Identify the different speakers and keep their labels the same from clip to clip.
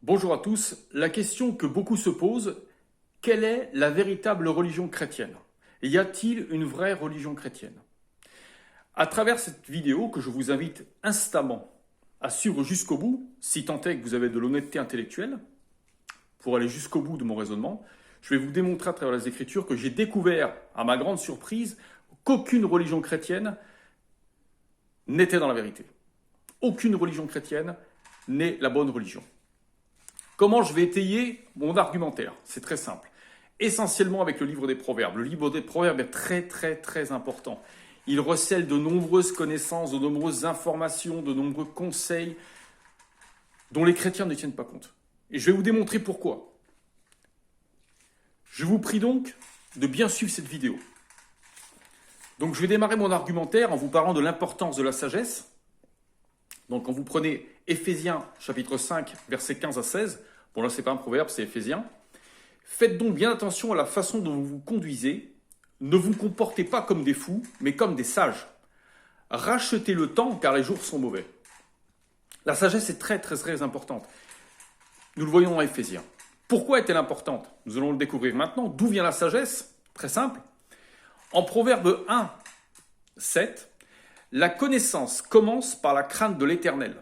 Speaker 1: Bonjour à tous. La question que beaucoup se posent, quelle est la véritable religion chrétienne? Y a-t-il une vraie religion chrétienne? À travers cette vidéo que je vous invite instamment à suivre jusqu'au bout, si tant est que vous avez de l'honnêteté intellectuelle, pour aller jusqu'au bout de mon raisonnement, je vais vous démontrer à travers les Écritures que j'ai découvert, à ma grande surprise, qu'aucune religion chrétienne n'était dans la vérité. Aucune religion chrétienne n'est la bonne religion. Comment je vais étayer mon argumentaire? C'est très simple. Essentiellement avec le livre des Proverbes. Le livre des Proverbes est très important. Il recèle de nombreuses connaissances, de nombreuses informations, de nombreux conseils dont les chrétiens ne tiennent pas compte. Et je vais vous démontrer pourquoi. Je vous prie donc de bien suivre cette vidéo. Donc je vais démarrer mon argumentaire en vous parlant de l'importance de la sagesse. Donc quand vous prenez Éphésiens chapitre 5, versets 15 à 16, bon là c'est pas un proverbe, c'est Éphésiens. Faites donc bien attention à la façon dont vous vous conduisez. Ne vous comportez pas comme des fous, mais comme des sages. Rachetez le temps car les jours sont mauvais. La sagesse est très importante. Nous le voyons dans Éphésiens. Pourquoi est-elle importante? Nous allons le découvrir maintenant. D'où vient la sagesse? Très simple. En Proverbe 1, 7, la connaissance commence par la crainte de l'Éternel.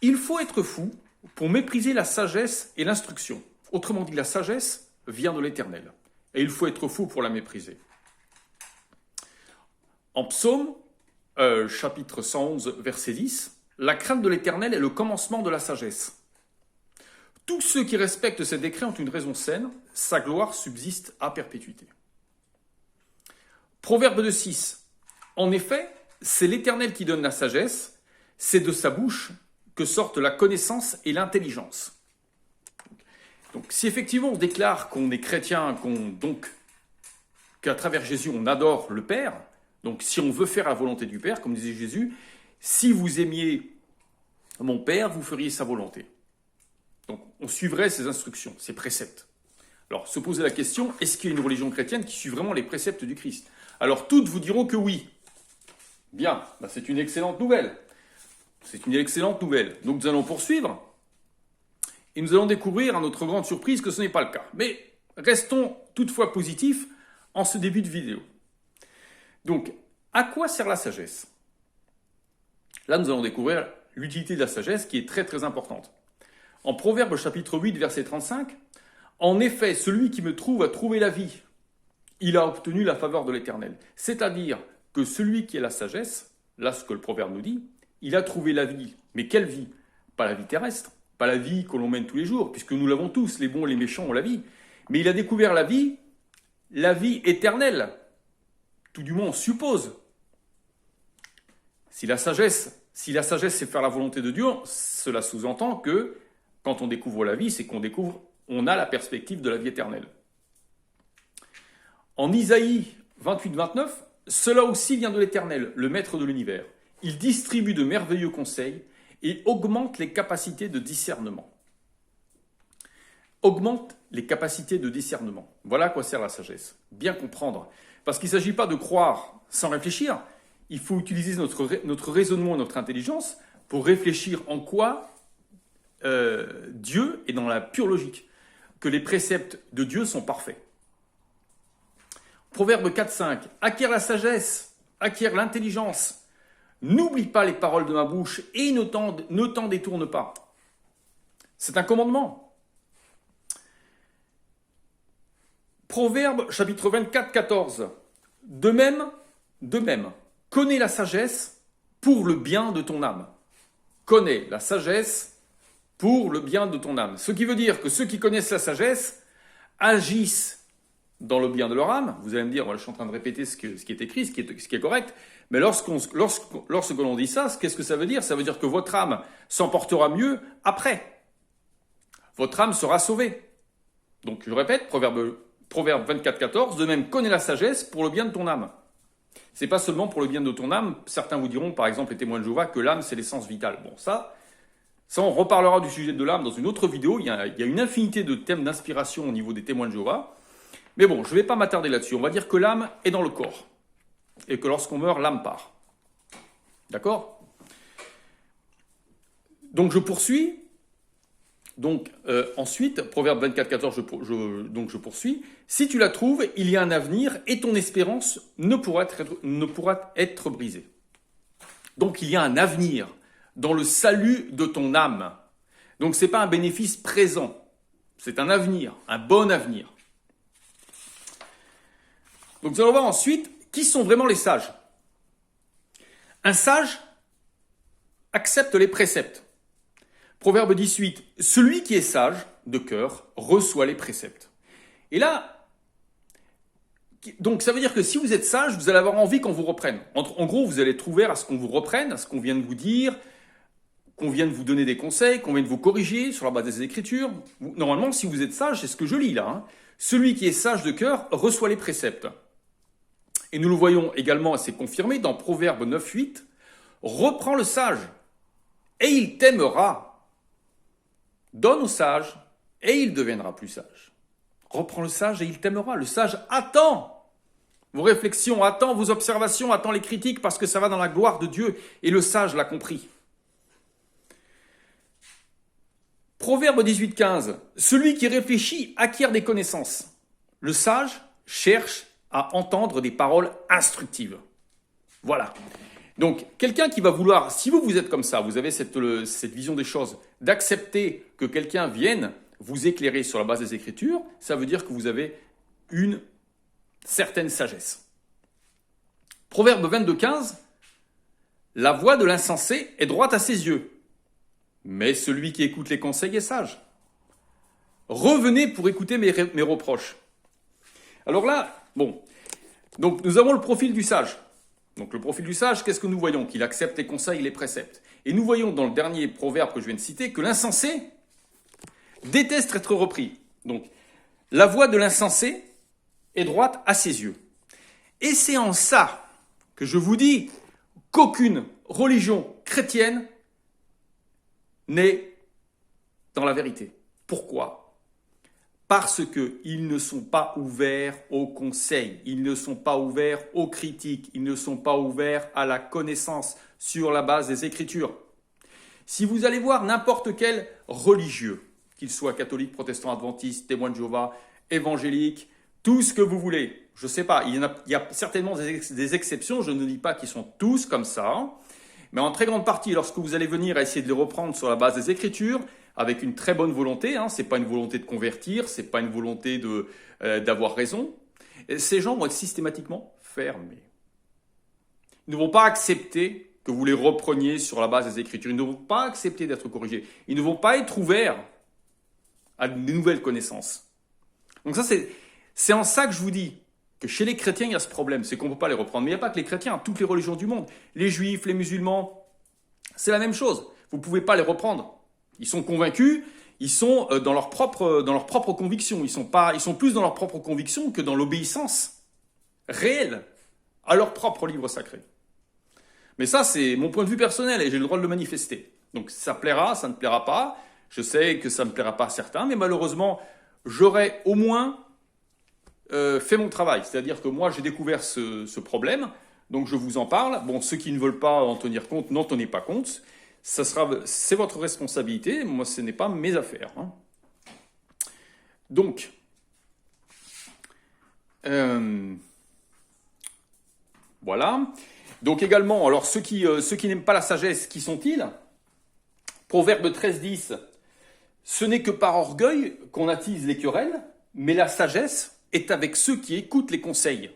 Speaker 1: Il faut être fou pour mépriser la sagesse et l'instruction. Autrement dit, la sagesse vient de l'Éternel. Et il faut être fou pour la mépriser. En Psaume, chapitre 111, verset 10, la crainte de l'Éternel est le commencement de la sagesse. Tous ceux qui respectent ses décrets ont une raison saine, sa gloire subsiste à perpétuité. Proverbe 2,6. En effet, c'est l'Éternel qui donne la sagesse, c'est de sa bouche que sortent la connaissance et l'intelligence. Donc, si effectivement on déclare qu'on est chrétien, qu'à travers Jésus on adore le Père, donc si on veut faire la volonté du Père, comme disait Jésus, si vous aimiez mon Père, vous feriez sa volonté. Donc on suivrait ses instructions, ses préceptes. Alors se poser la question, est-ce qu'il y a une religion chrétienne qui suit vraiment les préceptes du Christ? Alors toutes vous diront que oui. Bien, c'est une excellente nouvelle. C'est une excellente nouvelle. Donc nous allons poursuivre et nous allons découvrir à notre grande surprise que ce n'est pas le cas. Mais restons toutefois positifs en ce début de vidéo. Donc, à quoi sert la sagesse? Là, nous allons découvrir l'utilité de la sagesse qui est très importante. En Proverbe chapitre 8, verset 35, « En effet, celui qui me trouve a trouvé la vie. Il a obtenu la faveur de l'Éternel. » C'est-à-dire que celui qui a la sagesse, là ce que le proverbe nous dit, il a trouvé la vie. Mais quelle vie? Pas la vie terrestre, pas la vie que l'on mène tous les jours, puisque nous l'avons tous, les bons et les méchants ont la vie. Mais il a découvert la vie éternelle. Tout du moins on suppose. Si la sagesse c'est faire la volonté de Dieu, cela sous-entend que quand on découvre la vie, c'est on a la perspective de la vie éternelle. En Isaïe 28-29, cela aussi vient de l'Éternel, le maître de l'univers. Il distribue de merveilleux conseils et augmente les capacités de discernement. Augmente les capacités de discernement. Voilà à quoi sert la sagesse. Bien comprendre. Parce qu'il ne s'agit pas de croire sans réfléchir. Il faut utiliser notre raisonnement et notre intelligence pour réfléchir en quoi Dieu est dans la pure logique. Que les préceptes de Dieu sont parfaits. Proverbe 4-5. Acquiert la sagesse, acquiert l'intelligence. N'oublie pas les paroles de ma bouche et ne t'en détourne pas. C'est un commandement. Proverbe chapitre 24-14. De même, connais la sagesse pour le bien de ton âme. Connais la sagesse pour le bien de ton âme. Ce qui veut dire que ceux qui connaissent la sagesse agissent dans le bien de leur âme. Vous allez me dire, moi, je suis en train de répéter ce qui est écrit, ce qui est correct. Mais lorsque l'on dit ça, qu'est-ce que ça veut dire? Ça veut dire que votre âme s'en portera mieux après. Votre âme sera sauvée. Donc, je répète, Proverbe 24-14, de même, connais la sagesse pour le bien de ton âme. C'est pas seulement pour le bien de ton âme. Certains vous diront, par exemple, les témoins de Jéhovah, que l'âme, c'est l'essence vitale. Bon, ça, on reparlera du sujet de l'âme dans une autre vidéo. Il y a une infinité de thèmes d'inspiration au niveau des témoins de Jéhovah. Mais bon, je ne vais pas m'attarder là-dessus. On va dire que l'âme est dans le corps. Et que lorsqu'on meurt, l'âme part. D'accord? Donc je poursuis. Donc, ensuite, Proverbe 24, 14, donc je poursuis. Si tu la trouves, il y a un avenir et ton espérance ne pourra être brisée. Donc, il y a un avenir dans le salut de ton âme. Donc, ce n'est pas un bénéfice présent. C'est un avenir, un bon avenir. Donc, nous allons voir ensuite qui sont vraiment les sages. Un sage accepte les préceptes. Proverbe 18, celui qui est sage de cœur reçoit les préceptes. Et là, donc ça veut dire que si vous êtes sage, vous allez avoir envie qu'on vous reprenne. En gros, vous allez être ouvert à ce qu'on vous reprenne, à ce qu'on vient de vous dire, qu'on vienne vous donner des conseils, qu'on vienne vous corriger sur la base des Écritures. Normalement, si vous êtes sage, c'est ce que je lis là. Celui qui est sage de cœur reçoit les préceptes. Et nous le voyons également, c'est confirmé dans Proverbe 9, 8. Reprends le sage et il t'aimera. Donne au sage et il deviendra plus sage. Reprends le sage et il t'aimera. Le sage attend vos réflexions, attend vos observations, attend les critiques parce que ça va dans la gloire de Dieu et le sage l'a compris. Proverbe 18, 15. Celui qui réfléchit acquiert des connaissances. Le sage cherche à entendre des paroles instructives. Voilà. Donc, quelqu'un qui va vouloir, si vous êtes comme ça, vous avez cette vision des choses, d'accepter que quelqu'un vienne vous éclairer sur la base des Écritures, ça veut dire que vous avez une certaine sagesse. Proverbe 22, 15. La voix de l'insensé est droite à ses yeux, mais celui qui écoute les conseils est sage. Revenez pour écouter mes reproches. Alors là, bon, donc nous avons le profil du sage. Donc le profil du sage, qu'est-ce que nous voyons? Qu'il accepte les conseils et les préceptes. Et nous voyons dans le dernier proverbe que je viens de citer que l'insensé déteste être repris. Donc la voix de l'insensé est droite à ses yeux. Et c'est en ça que je vous dis qu'aucune religion chrétienne n'est dans la vérité. Pourquoi? Parce qu'ils ne sont pas ouverts aux conseils, ils ne sont pas ouverts aux critiques, ils ne sont pas ouverts à la connaissance sur la base des Écritures. Si vous allez voir n'importe quel religieux, qu'il soit catholique, protestant, adventiste, témoin de Jéhovah, évangélique, tout ce que vous voulez, je ne sais pas, il y a certainement des exceptions, je ne dis pas qu'ils sont tous comme ça, mais en très grande partie, lorsque vous allez venir à essayer de les reprendre sur la base des Écritures, avec une très bonne volonté, ce n'est pas une volonté de convertir, ce n'est pas une volonté d'avoir raison, ces gens vont être systématiquement fermés. Ils ne vont pas accepter que vous les repreniez sur la base des Écritures, ils ne vont pas accepter d'être corrigés, ils ne vont pas être ouverts à de nouvelles connaissances. Donc ça, c'est en ça que je vous dis que chez les chrétiens, il y a ce problème, c'est qu'on ne peut pas les reprendre. Mais il n'y a pas que les chrétiens, toutes les religions du monde, les juifs, les musulmans, c'est la même chose. Vous ne pouvez pas les reprendre. Ils sont convaincus, ils sont dans leur propre conviction. Ils sont plus dans leur propre conviction que dans l'obéissance réelle à leur propre livre sacré. Mais ça, c'est mon point de vue personnel et j'ai le droit de le manifester. Donc ça plaira, ça ne plaira pas. Je sais que ça ne plaira pas à certains, mais malheureusement, j'aurais au moins fait mon travail. C'est-à-dire que moi, j'ai découvert ce problème, donc je vous en parle. Bon, ceux qui ne veulent pas en tenir compte, n'en tenez pas compte. C'est votre responsabilité, moi ce n'est pas mes affaires. Donc, voilà. Donc également, alors ceux qui n'aiment pas la sagesse, qui sont-ils? Proverbe 13, 10. Ce n'est que par orgueil qu'on attise les querelles, mais la sagesse est avec ceux qui écoutent les conseils.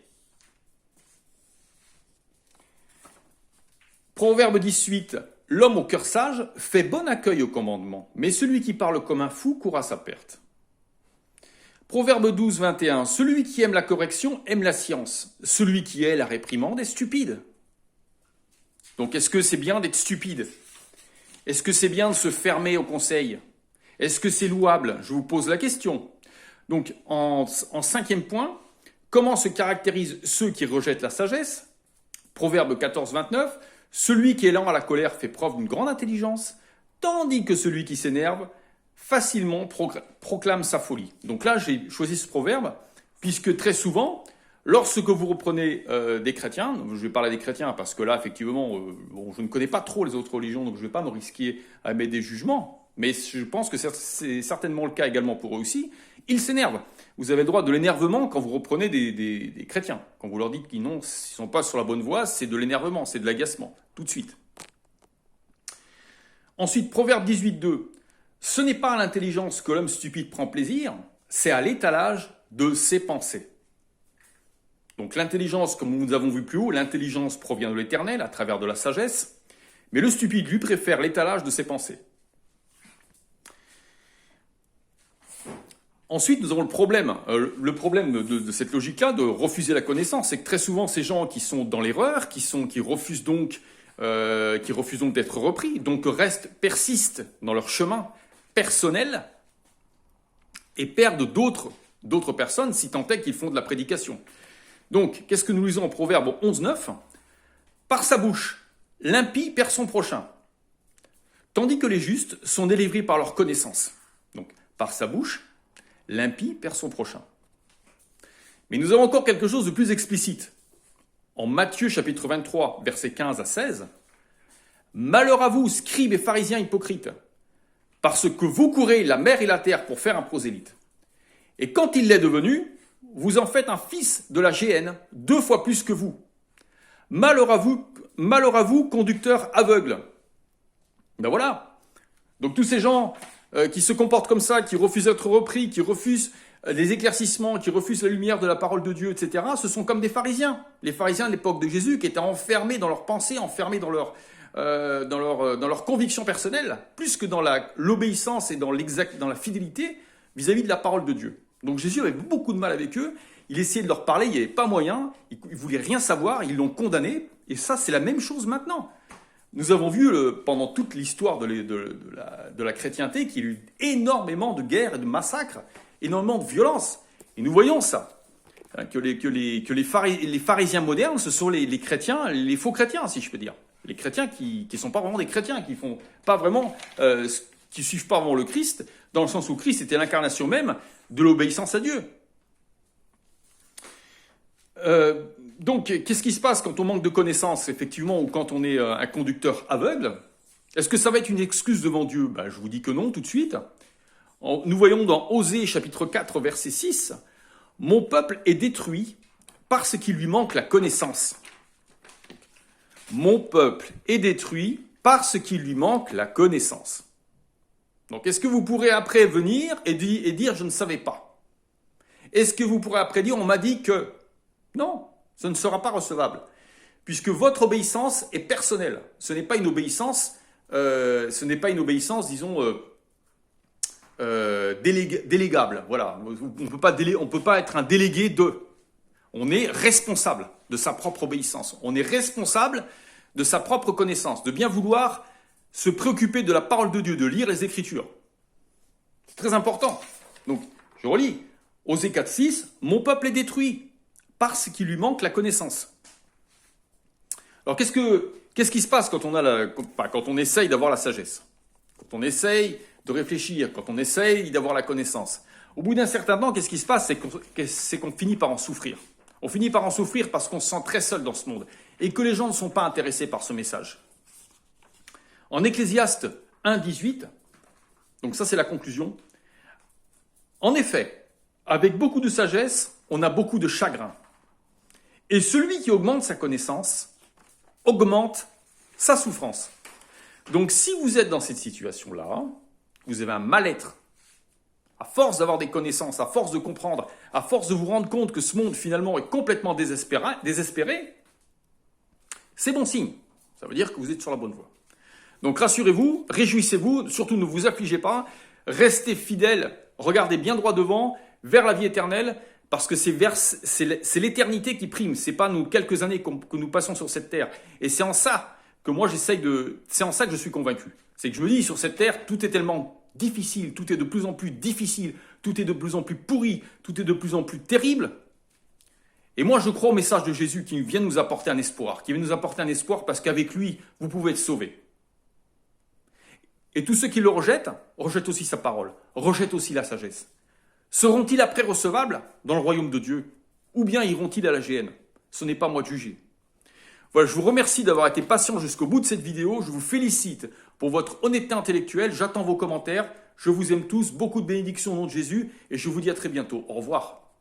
Speaker 1: Proverbe 18. L'homme au cœur sage fait bon accueil au commandement, mais celui qui parle comme un fou court à sa perte. Proverbe 12, 21. Celui qui aime la correction aime la science. Celui qui hait la réprimande est stupide. Donc est-ce que c'est bien d'être stupide? Est-ce que c'est bien de se fermer au conseil? Est-ce que c'est louable? Je vous pose la question. Donc en cinquième point, comment se caractérisent ceux qui rejettent la sagesse? Proverbe 14, 29. Celui qui est lent à la colère fait preuve d'une grande intelligence, tandis que celui qui s'énerve facilement proclame sa folie. Donc là, j'ai choisi ce proverbe, puisque très souvent, lorsque vous reprenez des chrétiens, je vais parler des chrétiens parce que là, effectivement, je ne connais pas trop les autres religions, donc je ne vais pas me risquer à mettre des jugements. mais je pense que c'est certainement le cas également pour eux aussi, ils s'énervent. Vous avez le droit de l'énervement quand vous reprenez des chrétiens. Quand vous leur dites qu'ils ne sont pas sur la bonne voie, c'est de l'énervement, c'est de l'agacement, tout de suite. Ensuite, Proverbe 18.2. Ce n'est pas à l'intelligence que l'homme stupide prend plaisir, c'est à l'étalage de ses pensées. Donc l'intelligence, comme nous avons vu plus haut, l'intelligence provient de l'Éternel à travers de la sagesse, mais le stupide lui préfère l'étalage de ses pensées. Ensuite, nous avons le problème. Le problème de cette logique-là, de refuser la connaissance, c'est que très souvent, ces gens qui sont dans l'erreur, qui refusent donc d'être repris, donc persistent dans leur chemin personnel et perdent d'autres personnes, si tant est qu'ils font de la prédication. Donc, qu'est-ce que nous lisons en Proverbe 11.9 ? Par sa bouche, l'impie perd son prochain, tandis que les justes sont délivrés par leur connaissance. Donc, par sa bouche, l'impie perd son prochain. Mais nous avons encore quelque chose de plus explicite. En Matthieu chapitre 23, versets 15 à 16, « Malheur à vous, scribes et pharisiens hypocrites, parce que vous courez la mer et la terre pour faire un prosélyte. Et quand il l'est devenu, vous en faites un fils de la géhenne, 2 fois plus que vous. Malheur à vous, conducteurs aveugles. » Ben voilà. Donc tous ces gens qui se comportent comme ça, qui refusent d'être repris, qui refusent des éclaircissements, qui refusent la lumière de la parole de Dieu, etc., ce sont comme des pharisiens. Les pharisiens de l'époque de Jésus qui étaient enfermés dans leurs pensées, enfermés dans leur conviction personnelle, plus que dans l'obéissance et dans la fidélité vis-à-vis de la parole de Dieu. Donc Jésus avait beaucoup de mal avec eux, il essayait de leur parler, il n'y avait pas moyen, il ne voulait rien savoir, ils l'ont condamné, et ça c'est la même chose maintenant. Nous avons vu pendant toute l'histoire de la chrétienté qu'il y a eu énormément de guerres et de massacres, énormément de violences. Et nous voyons ça, que les pharisiens modernes, ce sont les chrétiens, les faux chrétiens, si je peux dire. Les chrétiens qui ne sont pas vraiment des chrétiens, qui font pas vraiment, qui suivent pas vraiment le Christ, dans le sens où Christ était l'incarnation même de l'obéissance à Dieu. Donc, qu'est-ce qui se passe quand on manque de connaissances, effectivement, ou quand on est un conducteur aveugle ? Est-ce que ça va être une excuse devant Dieu ? Ben, je vous dis que non, tout de suite. Nous voyons dans Osée, chapitre 4, verset 6, « Mon peuple est détruit parce qu'il lui manque la connaissance. » Mon peuple est détruit parce qu'il lui manque la connaissance. Donc, est-ce que vous pourrez après venir et dire « je ne savais pas » ? Est-ce que vous pourrez après dire « on m'a dit que… » Non, ce ne sera pas recevable, puisque votre obéissance est personnelle. Ce n'est pas une obéissance, disons, délégable. Voilà, on peut pas être un délégué de. On est responsable de sa propre obéissance. On est responsable de sa propre connaissance, de bien vouloir se préoccuper de la parole de Dieu, de lire les Écritures. C'est très important. Donc, je relis. Osée 4.6, « Mon peuple est détruit parce qu'il lui manque la connaissance. » Alors, qu'est-ce qui se passe quand on essaye d'avoir la sagesse ? Quand on essaye de réfléchir, quand on essaye d'avoir la connaissance. Au bout d'un certain temps, qu'est-ce qui se passe ? C'est qu'on finit par en souffrir. On finit par en souffrir parce qu'on se sent très seul dans ce monde et que les gens ne sont pas intéressés par ce message. En Ecclésiaste 1.18, donc ça c'est la conclusion, en effet, avec beaucoup de sagesse, on a beaucoup de chagrin. Et celui qui augmente sa connaissance augmente sa souffrance. Donc si vous êtes dans cette situation-là, vous avez un mal-être. À force d'avoir des connaissances, à force de comprendre, à force de vous rendre compte que ce monde finalement est complètement désespéré, c'est bon signe. Ça veut dire que vous êtes sur la bonne voie. Donc rassurez-vous, réjouissez-vous, surtout ne vous affligez pas, restez fidèles, regardez bien droit devant, vers la vie éternelle, parce que c'est l'éternité qui prime, c'est pas nous quelques années que nous passons sur cette terre. Et c'est en ça que moi c'est en ça que je suis convaincu. C'est que je me dis, sur cette terre, tout est tellement difficile, tout est de plus en plus difficile, tout est de plus en plus pourri, tout est de plus en plus terrible. Et moi, je crois au message de Jésus qui vient nous apporter un espoir, parce qu'avec lui, vous pouvez être sauvés. Et tous ceux qui le rejettent aussi sa parole, rejettent aussi la sagesse. Seront-ils après recevables dans le royaume de Dieu ? Ou bien iront-ils à la géhenne ? Ce n'est pas moi de juger. Voilà, je vous remercie d'avoir été patient jusqu'au bout de cette vidéo. Je vous félicite pour votre honnêteté intellectuelle. J'attends vos commentaires. Je vous aime tous. Beaucoup de bénédictions au nom de Jésus. Et je vous dis à très bientôt. Au revoir.